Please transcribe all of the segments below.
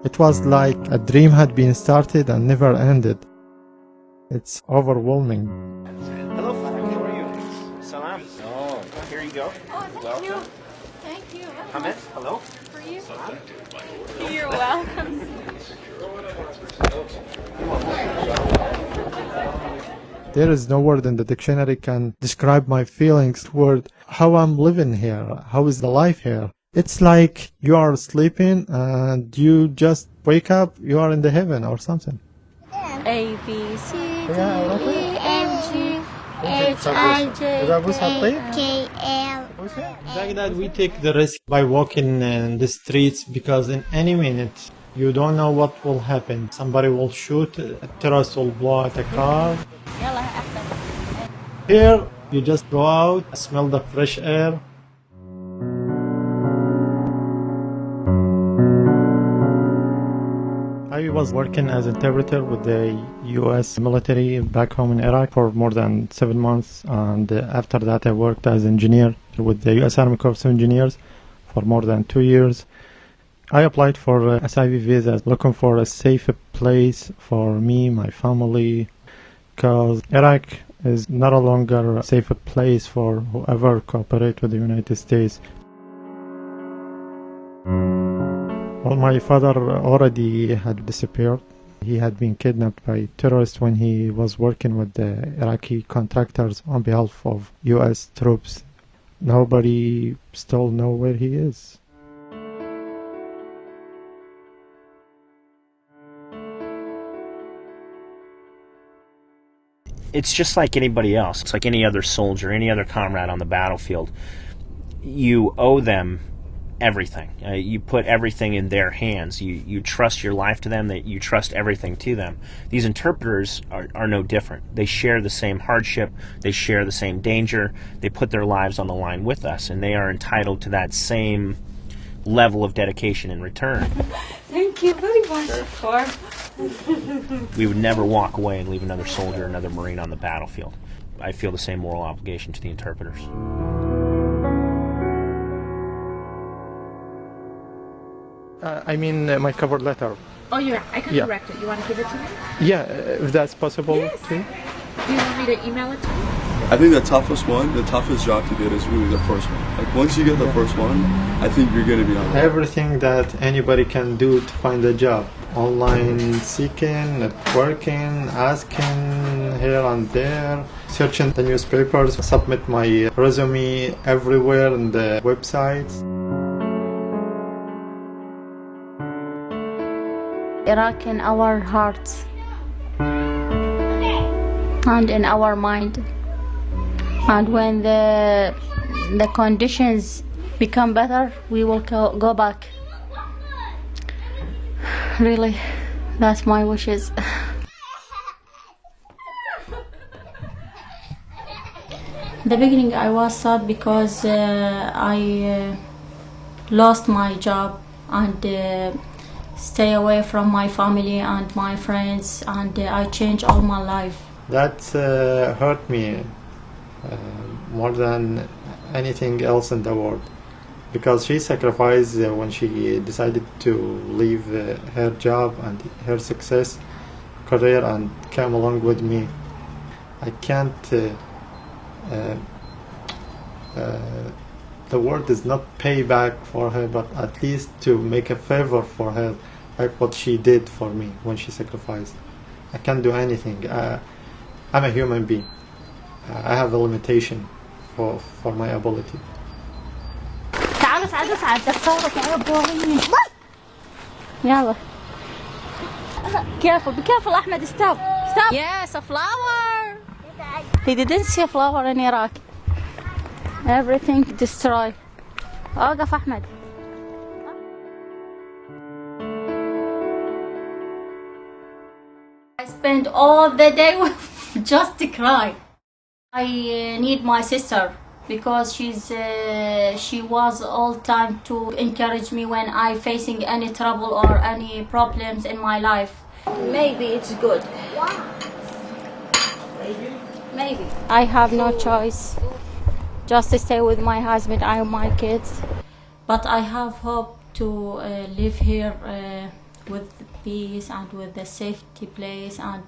It was like a dream had been started and never ended. It's overwhelming. Hello, Farah. How are you? Salam. Oh, here you go. Oh, thank you. Thank you. Ahmed, hello. For you. You're welcome. There is no word in the dictionary can describe my feelings toward how I'm living here, how is the life here. It's like you are sleeping and you just wake up, you are in the heaven or something. A, B, C, D, E, F, G, H, I, J, K, L. In Baghdad, we take the risk by walking in the streets because in any minute you don't know what will happen. Somebody will shoot, a terrorist will blow out a car. Here, you just go out, smell the fresh air. I was working as interpreter with the US military back home in Iraq for more than 7 months, and after that I worked as engineer with the US Army Corps of Engineers for more than 2 years. I applied for SIV visa, looking for a safe place for me, my family, because Iraq is not a longer a safe place for whoever cooperate with the United States. Well, my father already had disappeared. He had been kidnapped by terrorists when he was working with the Iraqi contractors on behalf of US troops. Nobody still knows where he is. It's just like anybody else. It's like any other soldier, any other comrade on the battlefield. You owe them everything. You put everything in their hands. You trust your life to them. That you trust everything to them. These interpreters are no different. They share the same hardship. They share the same danger. They put their lives on the line with us, and they are entitled to that same level of dedication in return. Thank you very much. Sure. We would never walk away and leave another soldier, another Marine on the battlefield. I feel the same moral obligation to the interpreters. I mean my cover letter. Oh, yeah, I can Yeah. correct it. You want to give it to me? Yeah, if that's possible Yes. too. Do you want me to email it to you? I think the toughest job to get is really the first one. Like once you get the first one, I think you're gonna be on. Everything that anybody can do to find a job. Online seeking, networking, asking here and there, searching the newspapers, submit my resume everywhere in the websites. Iraq in our hearts and in our mind, and when the conditions become better, we will go back. Really, that's my wishes. The beginning I was sad because I lost my job and stay away from my family and my friends, and I changed all my life. That hurt me more than anything else in the world, because she sacrificed when she decided to leave her job and her success career and came along with me. I can't the word is not pay back for her, but at least to make a favor for her, like what she did for me when she sacrificed. I can't do anything. I'm a human being. I have a limitation for my ability. تعالوا تعالوا تعالوا تصوروا تعالوا يلا careful, be careful Ahmed, stop. Yes, a flower. He didn't see a flower in Iraq. Everything destroyed. اوقف أحمد. I spent all the day just to cry. I need my sister because she was all time to encourage me when I facing any trouble or any problems in my life. Maybe it's good. Maybe. I have no choice. Just to stay with my husband and my kids. But I have hope to live here with peace and with the safety place, and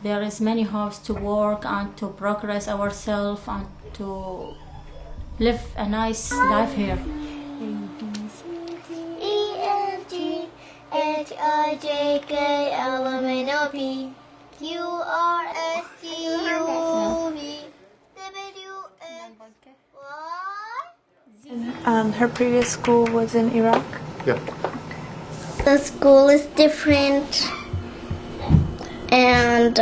there is many hopes to work and to progress ourselves and to live a nice life here. EFGHIJKLMNOP QRSTUVWXY. Her previous school was in Iraq. Yeah. The school is different and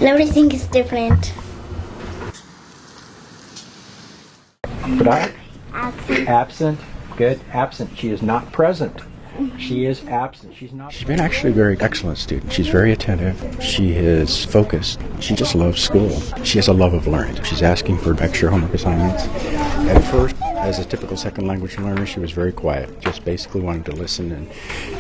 everything is different. But Absent. absent, good, absent. She is not present. She is absent. She's not. She's been actually a very excellent student. She's very attentive. She is focused. She just loves school. She has a love of learning. She's asking for extra homework assignments. At first, as a typical second language learner, she was very quiet, just basically wanted to listen and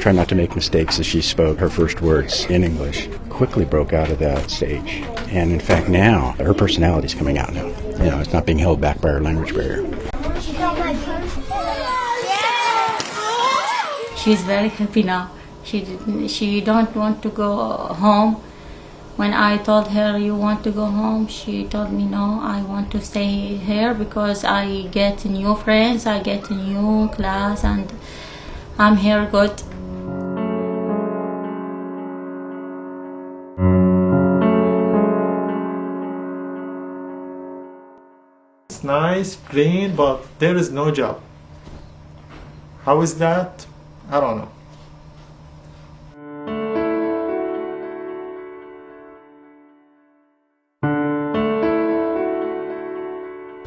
try not to make mistakes as she spoke her first words in English. Quickly broke out of that stage. And in fact, now, her personality is coming out now. You know, it's not being held back by her language barrier. She's very happy now. She don't want to go home. When I told her you want to go home, she told me no, I want to stay here because I get new friends, I get a new class, and I'm here good. It's nice, clean, but there is no job. How is that? I don't know.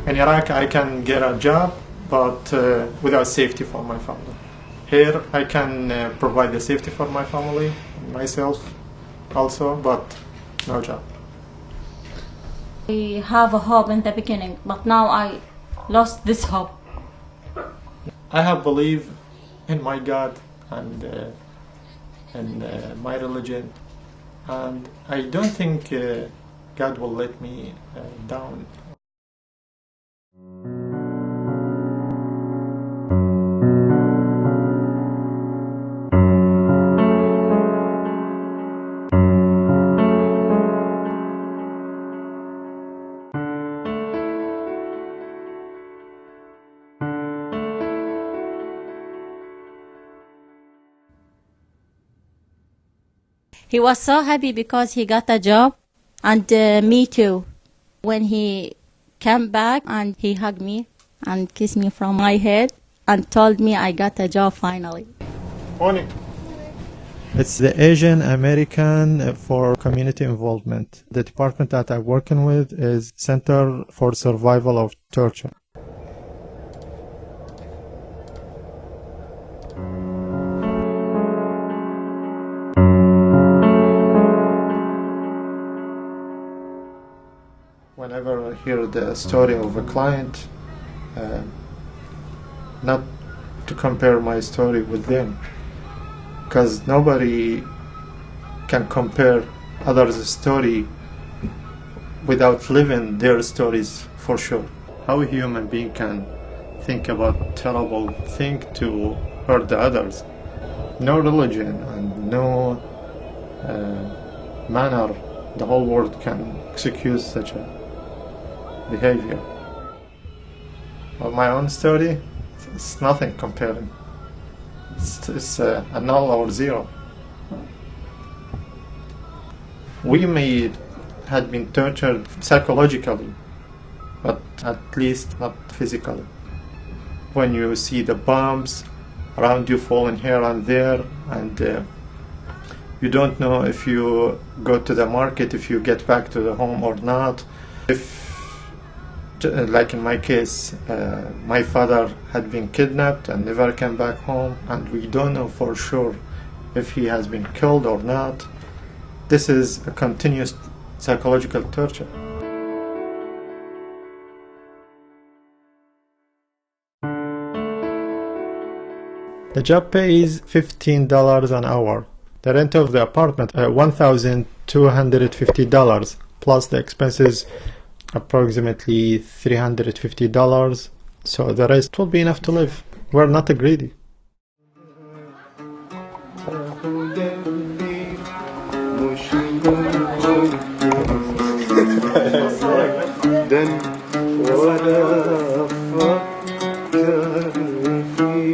In Iraq, I can get a job, but without safety for my family. Here, I can provide the safety for my family, myself also, but no job. I have a hope in the beginning, but now I lost this hope. I have believed in my God and in my religion, and I don't think God will let me down. He was so happy because he got a job, and me too. When he came back and he hugged me and kissed me from my head and told me I got a job finally. Morning. It's the Asian American for Community Involvement. The department that I'm working with is Center for Survival of Torture. Whenever I hear the story of a client, not to compare my story with them, because nobody can compare others' story without living their stories for sure. How a human being can think about terrible thing to hurt the others. No religion and no manner the whole world can excuse such a behavior. Well, my own story, it's nothing comparing. It's a null or zero. We may had been tortured psychologically, but at least not physically. When you see the bombs around you falling here and there, and you don't know if you go to the market, if you get back to the home or not. If like in my case, my father had been kidnapped and never came back home, and we don't know for sure if he has been killed or not. This is a continuous psychological torture. The job pays $15 an hour. The rent of the apartment, $1,250, plus the expenses, approximately $350, so the rest will be enough to live. We're not greedy.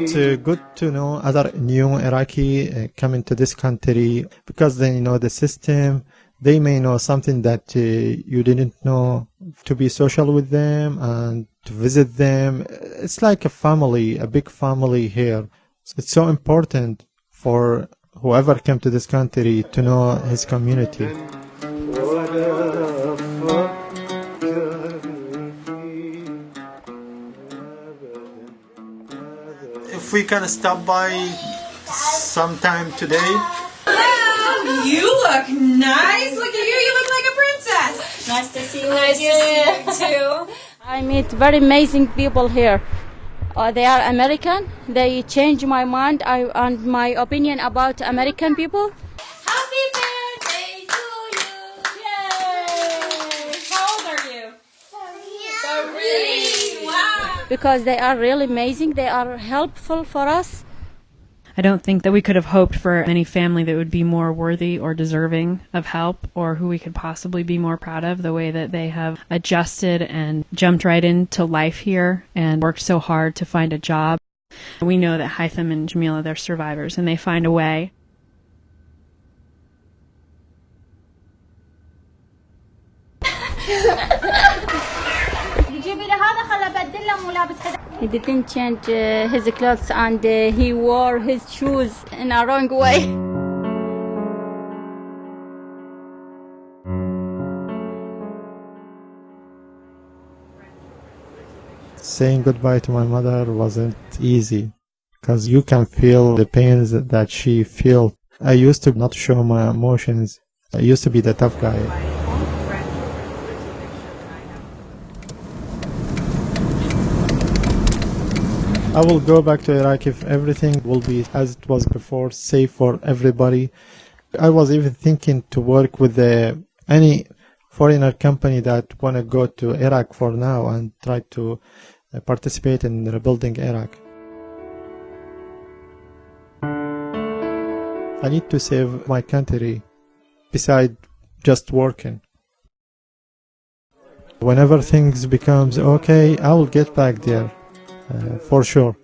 It's good to know other new Iraqi coming to this country because they know the system. They may know something that you didn't know, to be social with them and to visit them. It's like a family, a big family here. It's so important for whoever came to this country to know his community. If we can stop by sometime today. You look nice. Look at you. You look like a princess. Nice to see you. Nice to see you too. I meet very amazing people here. They are American. They change my mind and my opinion about American people. Happy birthday to you. Yay. How old are you? 3. Wow. Because they are really amazing. They are helpful for us. I don't think that we could have hoped for any family that would be more worthy or deserving of help, or who we could possibly be more proud of, the way that they have adjusted and jumped right into life here and worked so hard to find a job. We know that Haitham and Jamila, they're survivors, and they find a way. He didn't change his clothes and he wore his shoes in a wrong way. Saying goodbye to my mother wasn't easy because you can feel the pains that she feels. I used to not show my emotions. I used to be the tough guy. I will go back to Iraq if everything will be as it was before, safe for everybody. I was even thinking to work with any foreigner company that want to go to Iraq for now and try to participate in rebuilding Iraq. I need to save my country besides just working. Whenever things becomes okay, I will get back there. For sure.